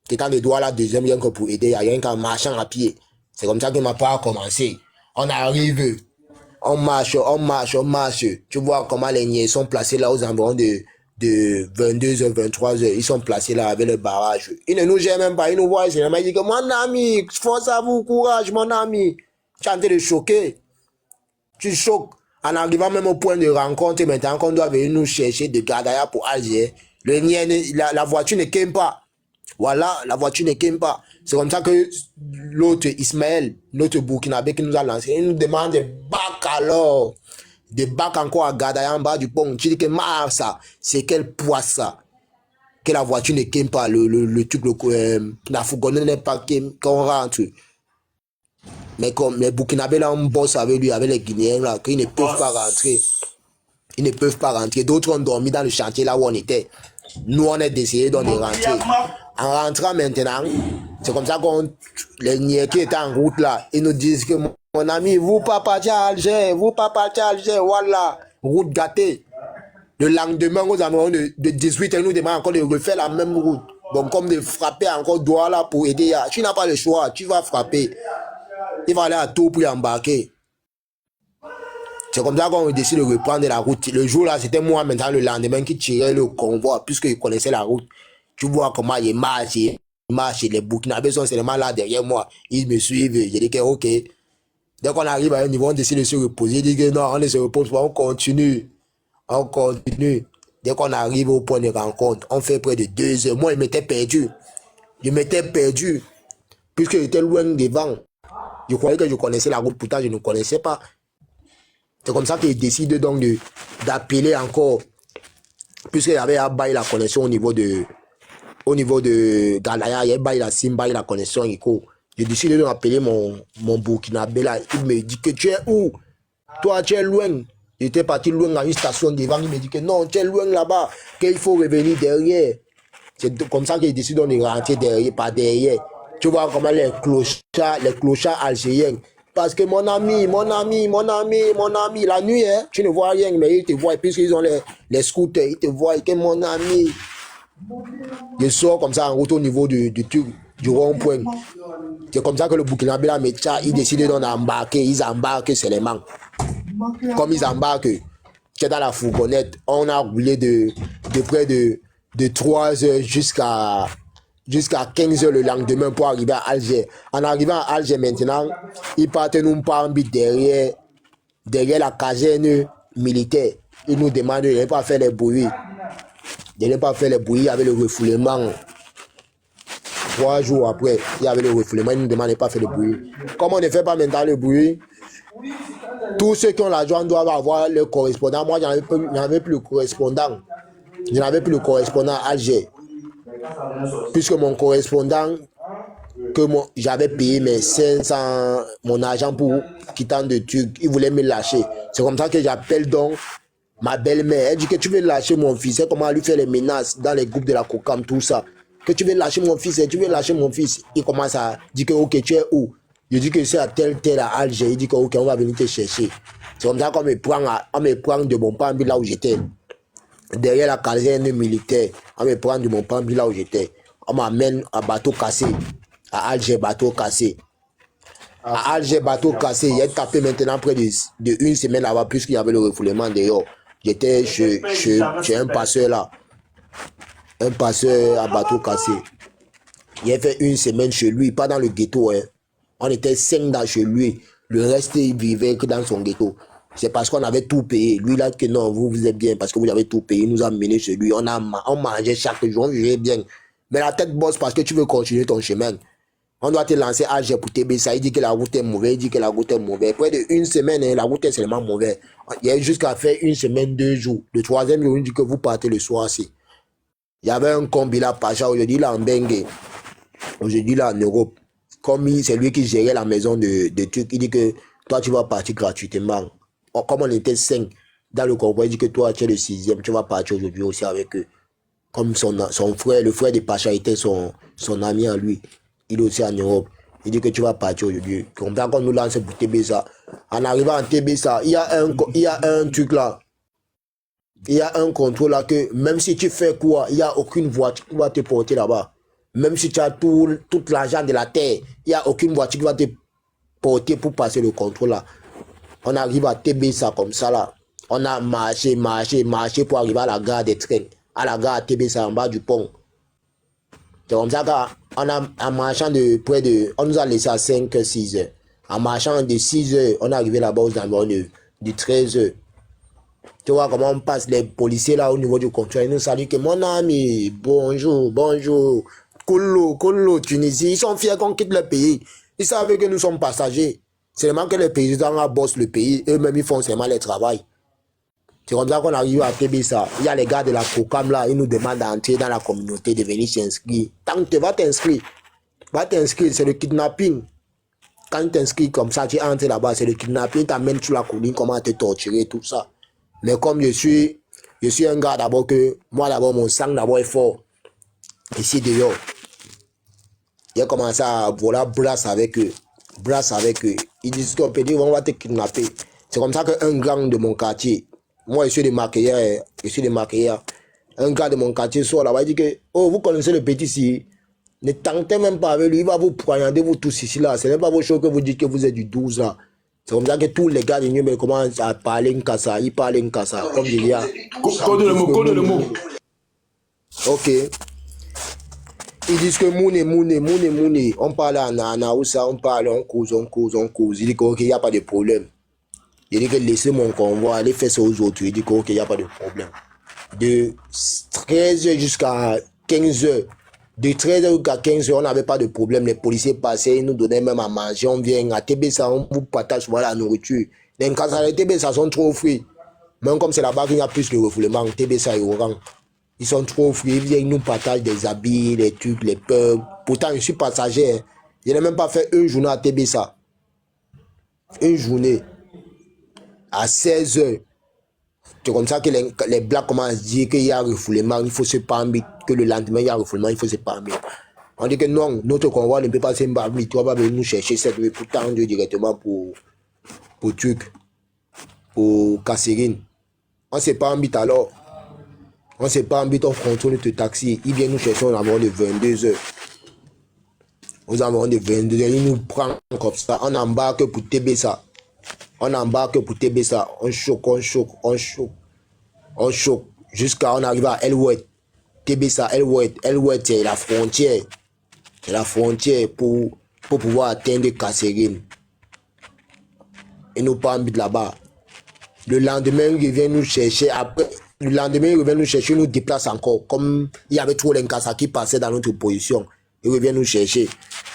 Quittant de Douala, deuxième, rien que pour aider, il n'y a rien qu'en marchant à pied. C'est comme ça que ma part a commencé. On arrive, on marche. Tu vois comment les niais sont placés là aux environs de 22h, 23h. Ils sont placés là avec le barrage. Ils ne nous gèrent même pas, ils nous voient. Ils disent que mon ami, force à vous, courage, mon ami. Tu es en train de choquer. Tu choques. En arrivant même au point de rencontre, maintenant qu'on doit venir nous chercher de Gardaya pour Alger. Le niais, la voiture ne quaime pas. Voilà, la voiture ne quaime pas. C'est comme ça que l'autre Ismaël, notre Burkinabé qui nous a lancé, il nous demande des bacs alors. Des bacs encore à Gardaya en bas du pont. Tu dis que ça, c'est quel poids ça? Que la voiture ne quaime pas, le truc, la fourgonnette n'est pas qu'on rentre. Mais comme les Burkinabés là, on bosse avec lui, avec les Guinéens là, qu'ils ne peuvent pas rentrer. Ils ne peuvent pas rentrer. D'autres ont dormi dans le chantier là où on était. Nous, on est décidé de rentrer. En rentrant maintenant, c'est comme ça qu'on les niais qui étaient en route là, ils nous disent que mon ami, vous pas partir à Alger, voilà, route gâtée. Le lendemain, aux environs de 18, ils nous demandent encore de refaire la même route. Bon, comme de frapper encore Douala pour aider. Tu n'as pas le choix, tu vas frapper. Il va aller à tout pour embarquer. C'est comme ça qu'on décide de reprendre la route. Le jour là, c'était moi maintenant le lendemain qui tirait le convoi, puisqu'il connaissait la route. Tu vois comment il marche. Les Burkinabés sont seulement là derrière moi. Ils me suivent. J'ai dit que ok. Dès qu'on arrive à un niveau, on décide de se reposer. Il dit que non, on ne se repose pas, on continue. Dès qu'on arrive au point de rencontre, on fait près de 2 heures. Moi, je m'étais perdu. puisque j'étais loin devant. Je croyais que je connaissais la route, pourtant je ne connaissais pas. C'est comme ça qu'il décide donc d'appeler encore, puisqu'il y avait à bailler la connexion au niveau de Galaya, il y avait la Simba, la connexion Eco. J'ai décidé d'appeler mon Burkinabé là. Il me dit que tu es où? Toi, tu es loin. J'étais parti loin à une station devant. Il me dit que non, tu es loin là-bas, qu'il faut revenir derrière. C'est comme ça qu'il décide de rentrer derrière, par derrière. Tu vois comment les clochards algériens. Parce que mon ami, la nuit, hein, tu ne vois rien, mais ils te voient, puisqu'ils ont les scooters, ils te voient, que mon ami. Je sors comme ça en route au niveau du rond-point. C'est comme ça que le Burkinabé, là, il décide d'embarquer. Ils embarquent seulement. Comme ils embarquent, c'est dans la fourgonnette. On a roulé de près de 3 heures jusqu'à 15 heures le lendemain pour arriver à Alger. En arrivant à Alger maintenant, ils partent nous prendre derrière la caserne militaire. Ils nous demandent de ne pas faire les bruits. De ne pas faire les bruits avec le refoulement. 3 jours après, il y avait le refoulement, ils nous demandent de ne pas faire le bruit. Comme on ne fait pas maintenant le bruit, tous ceux qui ont l'argent doivent avoir le correspondant. Moi, je n'avais plus le correspondant. Je n'avais plus le correspondant à Alger. Puisque mon correspondant, que j'avais payé mes 500, mon argent pour quittant de Turc, il voulait me lâcher. C'est comme ça que j'appelle donc ma belle-mère. Elle dit que tu veux lâcher mon fils. Elle commence à lui faire les menaces dans les groupes de la COCAM, tout ça. Que tu veux lâcher mon fils, tu veux lâcher mon fils. Il commence à dire que ok, tu es où? Je dis que c'est à tel à Alger. Il dit que ok, on va venir te chercher. C'est comme ça qu'on me prend de mon pambi là où j'étais. Derrière la caserne militaire, on me prend de mon pambi là où j'étais. On m'amène à bateau cassé. À Alger, bateau cassé. À Alger, bateau cassé. Il est tapé maintenant près de 1 semaine là-bas, puisqu'il y avait le refoulement dehors. J'étais chez un passeur là. Un passeur à bateau cassé. Il a fait 1 semaine chez lui, pas dans le ghetto. Hein. On était 5 chez lui. Le reste, il vivait que dans son ghetto. C'est parce qu'on avait tout payé. Lui, là, que non, vous êtes bien parce que vous avez tout payé. Il nous a mené chez lui. On mangeait chaque jour, on vivait bien. Mais la tête bosse parce que tu veux continuer ton chemin. On doit te lancer à Alger pour ça. Il dit que la route est mauvaise. Il dit que la route est mauvaise. Près de 1 semaine, la route est seulement mauvaise. Il y a jusqu'à faire 1 semaine, 2 jours. Le 3e jour, il dit que vous partez le soir aussi. Il y avait un combi là, Pacha, aujourd'hui là en Bengue. Aujourd'hui là en Europe. Comme c'est lui qui gérait la maison de Turc, il dit que toi tu vas partir gratuitement. Comme on était 5 dans le convoi, il dit que toi tu es le 6e, tu vas partir aujourd'hui aussi avec eux. Comme son frère, le frère de Pacha était son ami à lui. Il est aussi en Europe. Il dit que tu vas partir aujourd'hui. Comme ça qu'on nous lance pour TBSA. En arrivant à TBSA, il y a un truc là. Il y a un contrôle là que même si tu fais quoi, il n'y a aucune voiture qui va te porter là-bas. Même si tu as tout l'argent de la terre, il n'y a aucune voiture qui va te porter pour passer le contrôle là. On arrive à TBSA comme ça là. On a marché pour arriver à la gare des trains. À la gare à TBSA en bas du pont. C'est comme ça qu'on a, en marchant de près de... On nous a laissé à 5-6 heures. En marchant de 6 heures, on est arrivé là-bas aux environs de 13 heures. Tu vois comment on passe les policiers là au niveau du contrôle. Ils nous saluent que mon ami, bonjour. Kolo, Tunisie. Ils sont fiers qu'on quitte le pays. Ils savent que nous sommes passagers. C'est seulement que les paysans bossent le pays. Eux-mêmes, ils font seulement le travail. C'est comme ça qu'on arrive à TBSA. Il y a les gars de la COCAM là. Ils nous demandent d'entrer dans la communauté, de venir s'inscrire. Tant que tu vas t'inscrire. C'est le kidnapping. Quand tu t'inscris comme ça, tu entres là-bas, c'est le kidnapping. Tu t'amènes sur la colline, comment te torturer, tout ça. Mais comme je suis un gars d'abord que, moi d'abord, mon sang d'abord est fort. Ici dehors. J'ai commencé à voler brasse avec eux. Ils disent qu'on peut dire, on va te kidnapper. C'est comme ça qu'un gang de mon quartier, moi je suis des maquilleurs. Un gars de mon quartier sort là-bas, il dit que, oh, vous connaissez le petit ici. Ne tentez même pas avec lui, il va vous poignarder vous tous ici là. Ce n'est pas vos choses que vous dites que vous êtes du 12 là. C'est comme ça que tous les gars de New commencent à parler Nkassa. Ils parlent Nkassa. Comme je dis. Code le mot. Ok. Ils disent que Moune. On parle en Aoussa, on parle, on cause. Il dit qu'il n'y a pas de problème. Il dit que laissez mon convoi, allez faire ça aux autres. Il dit qu'il n'y a pas de problème. De 13h jusqu'à 15h, De 13h jusqu'à 15h, on n'avait pas de problème. Les policiers passaient, ils nous donnaient même à manger. On vient à Tébessa, on vous partage voilà, la nourriture. Les cas de Tébessa sont trop frits. Même comme c'est là-bas qu'il y a plus de refoulement, Tébessa et Oran. Ils sont trop frits, ils viennent, ils nous partagent des habits, les trucs, les peurs. Pourtant, je suis passager. Hein. Je n'ai même pas fait une journée à Tébessa. Une journée à 16h. C'est comme ça que les Blacks commencent à dire qu'il y a un refoulement, il faut se parler, que le lendemain il y a un refoulement, il faut se parler. On dit que non, notre convoi ne peut pas se parler, tu vas venir nous chercher cette nuit pour tendre directement pour truc, pour Kasserine. On ne s'est pas embêté alors. On ne s'est pas embêté, on contrôle notre taxi. Il vient nous chercher aux environs de 22h. Aux environs de 22h, il nous prend comme ça. On embarque pour Tébessa. On embarque pour Tébessa. On choque, on choque, on choque. On choque. Jusqu'à on arrive à Elwet. Tébessa, Elwet. Elwet, c'est la frontière. C'est la frontière pour pouvoir atteindre Kasserine. Et nous pas embêter là-bas. Le lendemain, il revient nous chercher. Après, le lendemain, il revient nous chercher, il nous déplace encore. Comme il y avait trop l'Inkasa qui passait dans notre position. Il revient nous chercher.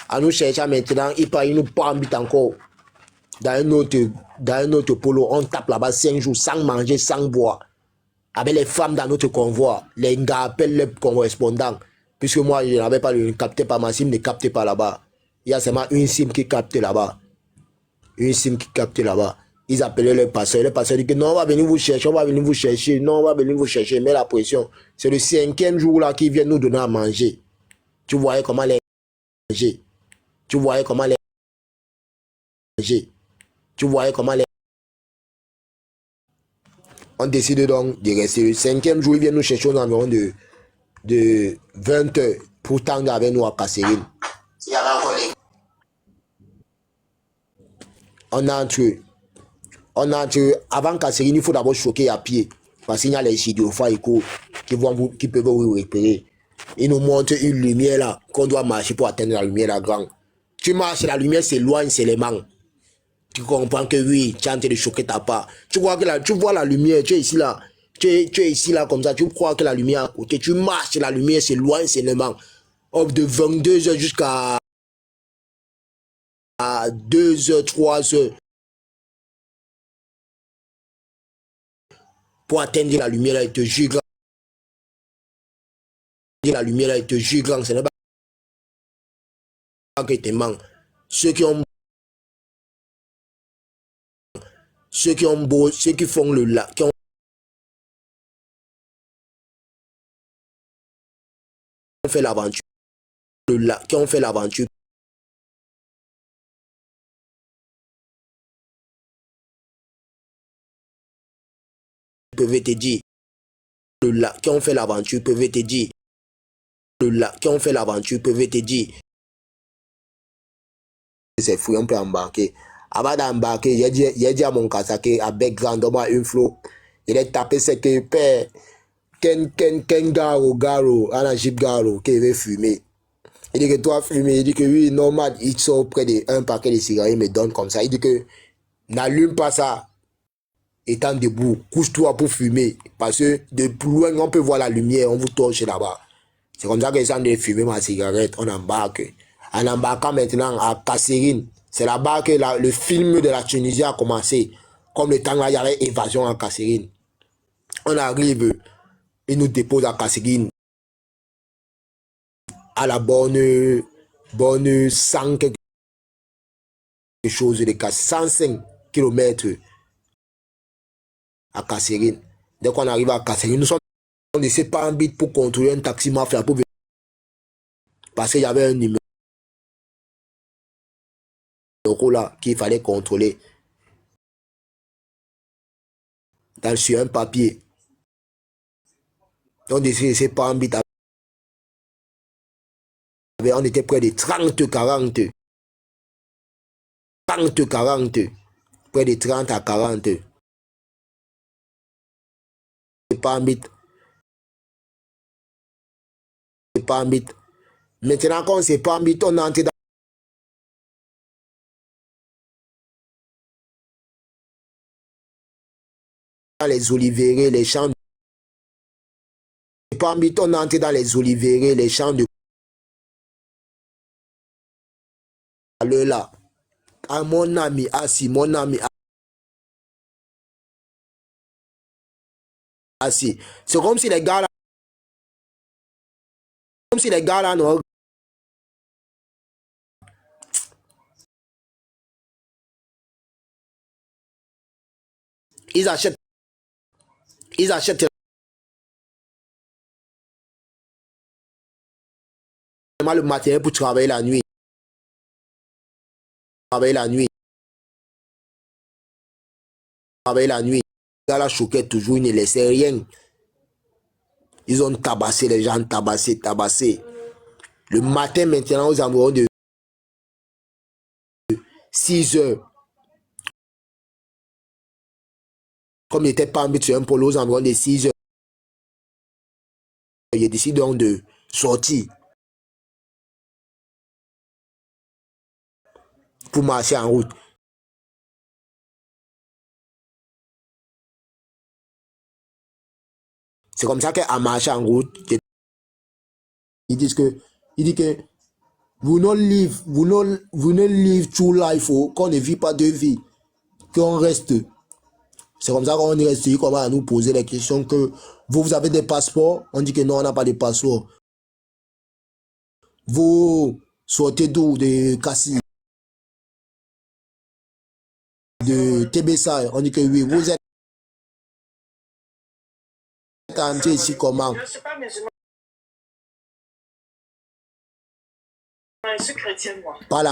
À nous chercher maintenant, il nous pas embêter encore. Dans un autre polo, on tape là-bas 5 jours sans manger, sans boire. Avec les femmes dans notre convoi. Les gars appellent les correspondants. Puisque moi, je n'avais pas, je ne captais pas ma SIM, ne captait pas là-bas. Il y a seulement une SIM qui capte là-bas. Une SIM qui capte là-bas. Ils appelaient le passeur. Le passeur dit que non, on va venir vous chercher, on va venir vous chercher. Non, on va venir vous chercher. Mais la pression, c'est le 5e jour là qu'ils viennent nous donner à manger. Tu voyais comment les manger. Tu voyais comment les manger. Tu voyais comment les... On décide donc de rester. Le 5e jour, ils viennent nous chercher aux environs de 20h pour tendre avec nous à Kasserine. On entre, avant Kasserine, il faut d'abord choquer à pied. Parce qu'il y a les chidophares qui peuvent vous repérer. Ils nous montrent une lumière là, qu'on doit marcher pour atteindre la lumière là grande. Tu marches, la lumière s'éloigne, c'est les manques. Tu comprends que oui, tu es en train de choquer ta part. Tu vois la lumière, tu es ici là. Tu es ici là comme ça, tu crois que la lumière à côté. Tu marches, la lumière s'éloigne, c'est les manques. De 22h jusqu'à 2h, 3h. Pour atteindre la lumière là, il te jure grand. La lumière là, il te jure grand. Ce n'est pas que te manque. Ceux qui font le lac, qui ont fait l'aventure, qui ont fait l'aventure, peuvent te dire, qui ont fait l'aventure, peuvent te dire, qui ont fait l'aventure, peuvent te dire, c'est fou, on peut embarquer. Avant d'embarquer, j'ai dit à mon Kasake, avec grandement une flot, il est tapé, c'est que père, Ken Garo, un Jeep Garo, qui veut fumer. Il dit que toi fumer, il dit que oui, normal, il sort près d'un paquet de cigarettes, il me donne comme ça. Il dit que n'allume pas ça, étant debout, couche-toi pour fumer. Parce que de plus loin, on peut voir la lumière, on vous torche là-bas. C'est comme ça que j'ai de fumer ma cigarette, on embarque. En embarquant maintenant à Kasserine, c'est là-bas que le film de la Tunisie a commencé. Comme le temps là, il y avait évasion à Kasserine. On arrive, il nous dépose à Kasserine. À la bonne 100 quelque chose de 105 km à Kasserine. Dès qu'on arrive à Kasserine, nous sommes de ces pas en bit pour contrôler un taxi mafia pour venir. Parce qu'il y avait un numéro là qu'il fallait contrôler sur un papier. Donc de ces pas en bit, on était près de 30-40. 30-40. Près de 30 à 40. C'est pas en bit. C'est pas en bit. Maintenant, quand c'est pas en bit, on entre dans les oliverains, les champs. C'est pas en bit, on entre dans les oliverains, les champs de à l'heure là. À mon ami assis, mon ami assis. C'est comme si les gars là, non, ils achètent le matériel pour travailler la nuit. Travailler la nuit. Travailler la nuit. Les gars là choquaient toujours, ils ne laissaient rien. Ils ont tabassé les gens, tabassé. Le matin maintenant aux environs de 6 heures. Comme il n'était pas mis sur un polo aux environs de 6 heures, il décide donc de sortir pour marcher en route. C'est comme ça qu'à marcher en route, il dit que vous ne live true life, qu'on ne vit pas de vie, qu'on reste. C'est comme ça qu'on reste, il commence à nous poser les questions que vous avez des passeports, on dit que non, on n'a pas de passeport. Vous sortez d'où? De Cassis, de TBSA, on dit que oui, vous êtes entré ici comment? Je ne suis pas musulman, je suis chrétienne moi. Par la